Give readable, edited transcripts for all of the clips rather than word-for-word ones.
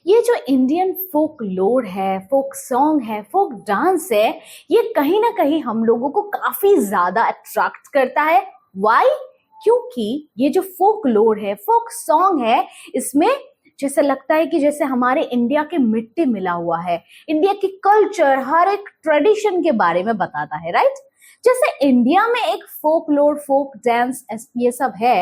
ये जो Indian folk लोर है, फोक सॉन्ग है, फोक डांस है, ये कहीं ना कहीं हम लोगों को काफी ज्यादा अट्रैक्ट करता है। व्हाई? क्योंकि ये जो फोक लोर है, फोक सॉन्ग है, इसमें जैसे लगता है कि जैसे हमारे इंडिया के मिट्टी मिला हुआ है, इंडिया की कल्चर, हर एक ट्रेडिशन के बारे में बताता है, राइट? जैसे इंडिया में एक फोक लोर, फोक डांस, ये सब है,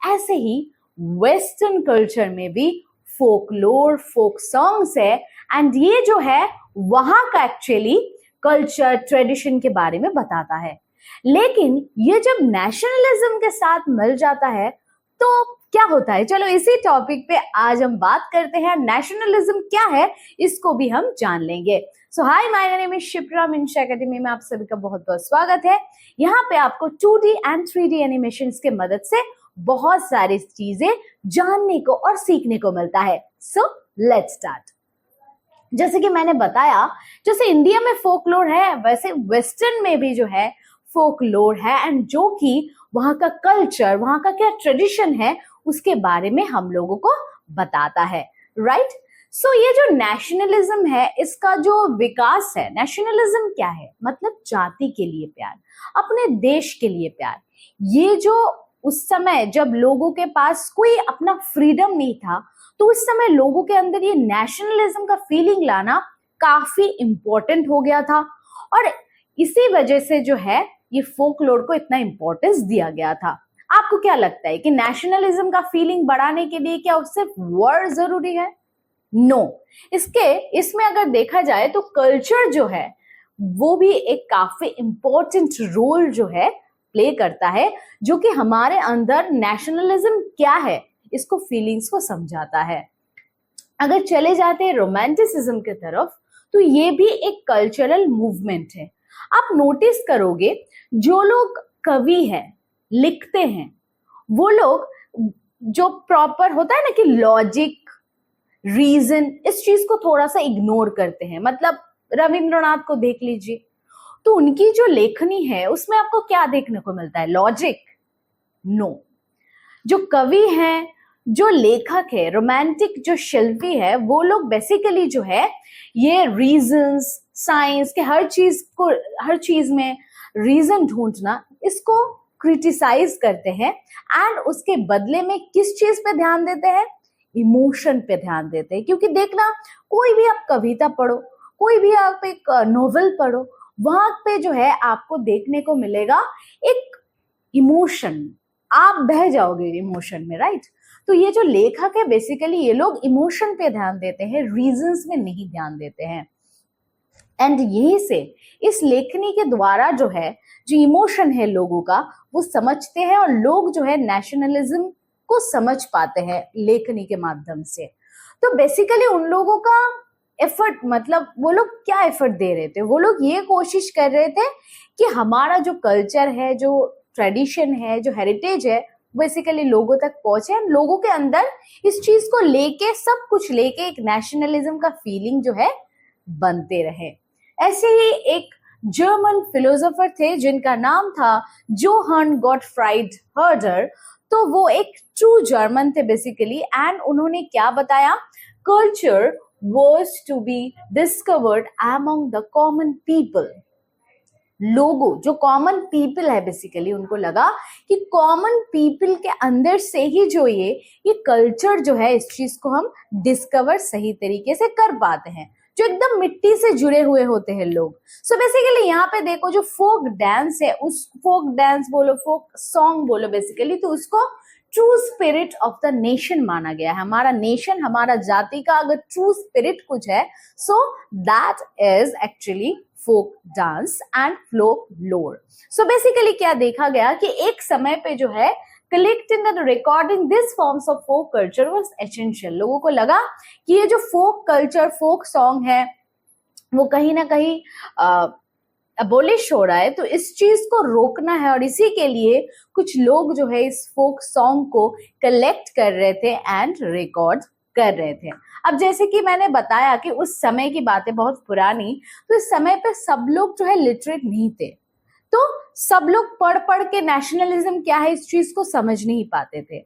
ऐसे ही वेस्टर्न कल्चर में भी फोकलोर, फोक सॉन्ग्स है, एंड ये जो है वहां का एक्चुअली कल्चर, ट्रेडिशन के बारे में बताता है। लेकिन ये जब नेशनलिज्म के साथ मिल जाता है तो क्या होता है? चलो इसी टॉपिक पे आज हम बात करते हैं। नेशनलिज्म क्या है इसको भी हम जान लेंगे। So hi, my name is Shipra, Minsha academy में आप सभी का बहुत बहुत स्वागत है। यहाँ पे आपको 2D एंड 3D एनिमेशंस के मदद से बहुत सारी चीजें जानने को और सीखने को मिलता है। So let's start. जैसे कि मैंने बताया, जैसे इंडिया में फोकलोर है, वैसे वेस्टर्न में भी जो है फोकलोर है, एंड जो कि वहां का कल्चर, वहां का क्या ट्रेडिशन है, उसके बारे में हम लोगों को बताता है, राइट? सो ये जो नेशनलिज्म है, इसका जो विकास है, नेशनलिज्म क्या है? मतलब जाति के लिए प्यार, अपने देश के लिए प्यार। ये जो उस समय जब लोगों के पास कोई अपना फ्रीडम नहीं था, तो उस समय लोगों के अंदर ये नेशनलिज्म का फीलिंग लाना काफी इंपॉर्टेंट हो गया था, और इसी वजह से जो है ये फोकलोर को इतना इंपॉर्टेंस दिया गया था। आपको क्या लगता है कि नेशनलिज्म का फीलिंग बढ़ाने के लिए क्या सिर्फ वर्ड जरूरी है? नो। इसमें अगर देखा जाए तो कल्चर जो है वो भी एक काफी इंपॉर्टेंट रोल जो है प्ले करता है, जो कि हमारे अंदर नेशनलिज्म क्या है इसको, फीलिंग्स को समझाता है। अगर चले जाते हैं रोमांटिसिज्म की तरफ, तो ये भी एक कल्चरल मूवमेंट है। आप नोटिस करोगे, जो लोग कवि हैं, लिखते हैं, वो लोग जो प्रॉपर होता है ना कि लॉजिक, रीजन, इस चीज को थोड़ा सा इग्नोर करते हैं। मतलब रविंद्रनाथ को देख लीजिए, तो उनकी जो लेखनी है उसमें आपको क्या देखने को मिलता है? लॉजिक? नो। जो कवि हैं, जो लेखक है, रोमांटिक जो शिल्पी है, वो लोग बेसिकली जो है ये रीजंस, साइंस के हर चीज में रीजन ढूंढना, इसको क्रिटिसाइज करते हैं, एंड उसके बदले में किस चीज पे ध्यान देते हैं? इमोशन पे ध्यान देते हैं। क्योंकि देखना, कोई भी आप कविता पढ़ो, कोई भी आप एक नोवेल पढ़ो, वहां पे जो है आपको देखने को मिलेगा एक इमोशन, आप बह जाओगे इमोशन में, राइट? तो ये जो लेखक है, बेसिकली ये लोग इमोशन पे ध्यान देते हैं, रीजंस में नहीं ध्यान देते हैं। एंड यही से इस लेखनी के द्वारा जो है, जो इमोशन है लोगों का, वो समझते हैं, और लोग जो है नेशनलिज्म को समझ पाते हैं लेखनी के माध्यम से। तो बेसिकली उन लोगों का एफर्ट, मतलब वो लोग क्या एफर्ट दे रहे थे? वो लोग ये कोशिश कर रहे थे कि हमारा जो कल्चर है, जो ट्रेडिशन है, जो हेरिटेज है, बेसिकली लोगों तक पहुंचे, लोगों के अंदर इस चीज को लेके, सब कुछ लेके एक नेशनलिज्म का फीलिंग जो है बनते रहे। ऐसे ही एक जर्मन फिलोसोफर थे जिनका नाम था जोहान गॉटफ्राइड हर्डर। तो वो एक ट्रू जर्मन थे बेसिकली, एंड उन्होंने क्या बताया? Culture was to be discovered among the common people। लोगों, जो कॉमन पीपल है, बेसिकली उनको लगा कि कॉमन पीपल के अंदर से ही जो ये कल्चर जो है, इस चीज को हम डिस्कवर सही तरीके से कर पाते हैं, जो एकदम मिट्टी से जुड़े हुए होते हैं लोग। सो बेसिकली यहाँ पे देखो, जो फोक डांस है, उस फोक डांस बोलो, फोक सॉन्ग बोलो बेसिकली, तो उसको true spirit of the nation माना गया है। हमारा नेशन, हमारा जाति का अगर ट्रू स्पिरिट कुछ है, so that is actually folk dance and folklore. So basically क्या देखा गया कि एक समय पे जो है collecting and recording these forms of folk culture was essential। लोगों को लगा कि ये जो फोक कल्चर, फोक सॉन्ग है, वो कहीं ना कहीं अबोलिश हो रहा है, तो इस चीज को रोकना है, और इसी के लिए कुछ लोग जो है इस फोक सॉन्ग को कलेक्ट कर रहे थे एंड रिकॉर्ड कर रहे थे। अब जैसे कि मैंने बताया कि उस समय की बातें बहुत पुरानी, तो इस समय पे सब लोग जो है लिटरेट नहीं थे, तो सब लोग पढ़ पढ़ के नेशनलिज्म क्या है इस चीज को समझ नहीं पाते थे।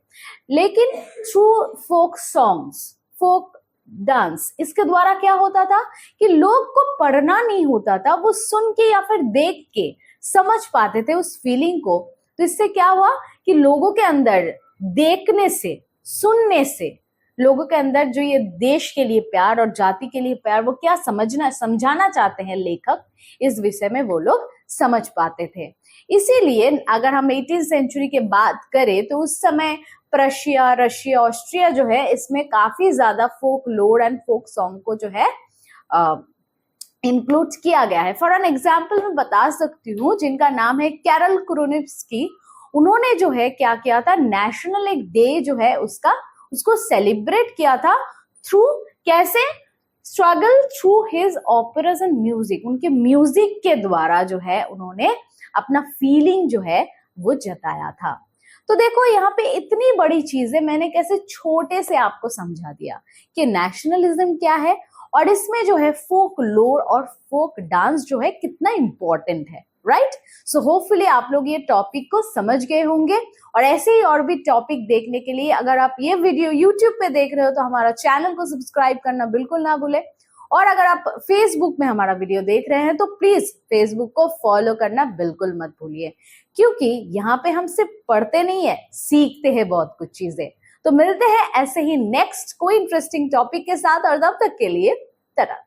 लेकिन through folk songs, folk dance, इसके द्वारा क्या होता था कि लोग को पढ़ना नहीं होता था, वो सुन के या फिर देख के समझ पाते थे उस फीलिंग को। तो इससे क्या हुआ कि लोगों के अंदर देखने से, सुनने से लोगों के अंदर जो ये देश के लिए प्यार और जाति के लिए प्यार, वो क्या समझाना चाहते हैं लेखक, इस विषय में वो लोग समझ पाते थे। इसीलिए अगर हम 18वीं सेंचुरी के बात करें तो उस समय प्रशिया, रशिया, ऑस्ट्रिया जो है, इसमें काफी ज्यादा फोक लोर एंड फोक सॉन्ग को जो है इंक्लूड किया गया है। फॉर एन एग्जाम्पल मैं बता सकती हूँ, जिनका नाम है कैरल क्रोनिव्स्की। उन्होंने जो है क्या किया था, नेशनल एक डे जो है उसको सेलिब्रेट किया था थ्रू, कैसे, struggle through his operas and music. उनके म्यूजिक के द्वारा जो है उन्होंने अपना फीलिंग जो है वो जताया था। तो देखो यहाँ पे इतनी बड़ी चीजें मैंने कैसे छोटे से आपको समझा दिया कि नेशनलिज्म क्या है और इसमें जो है फोक लोर और फोक डांस जो है कितना इंपॉर्टेंट है, राइट। सो होपफुली आप लोग ये टॉपिक को समझ गए होंगे। और ऐसे ही और भी टॉपिक देखने के लिए अगर आप ये वीडियो यूट्यूब पे देख रहे हो तो हमारा चैनल को सब्सक्राइब करना बिल्कुल ना भूले। और अगर आप फेसबुक में हमारा वीडियो देख रहे हैं तो प्लीज फेसबुक को फॉलो करना बिल्कुल मत भूलिए, क्योंकि यहाँ पे हम सिर्फ पढ़ते नहीं है, सीखते हैं बहुत कुछ चीजें। तो मिलते हैं ऐसे ही नेक्स्ट कोई इंटरेस्टिंग टॉपिक के साथ, और तब तक के लिए टाटा।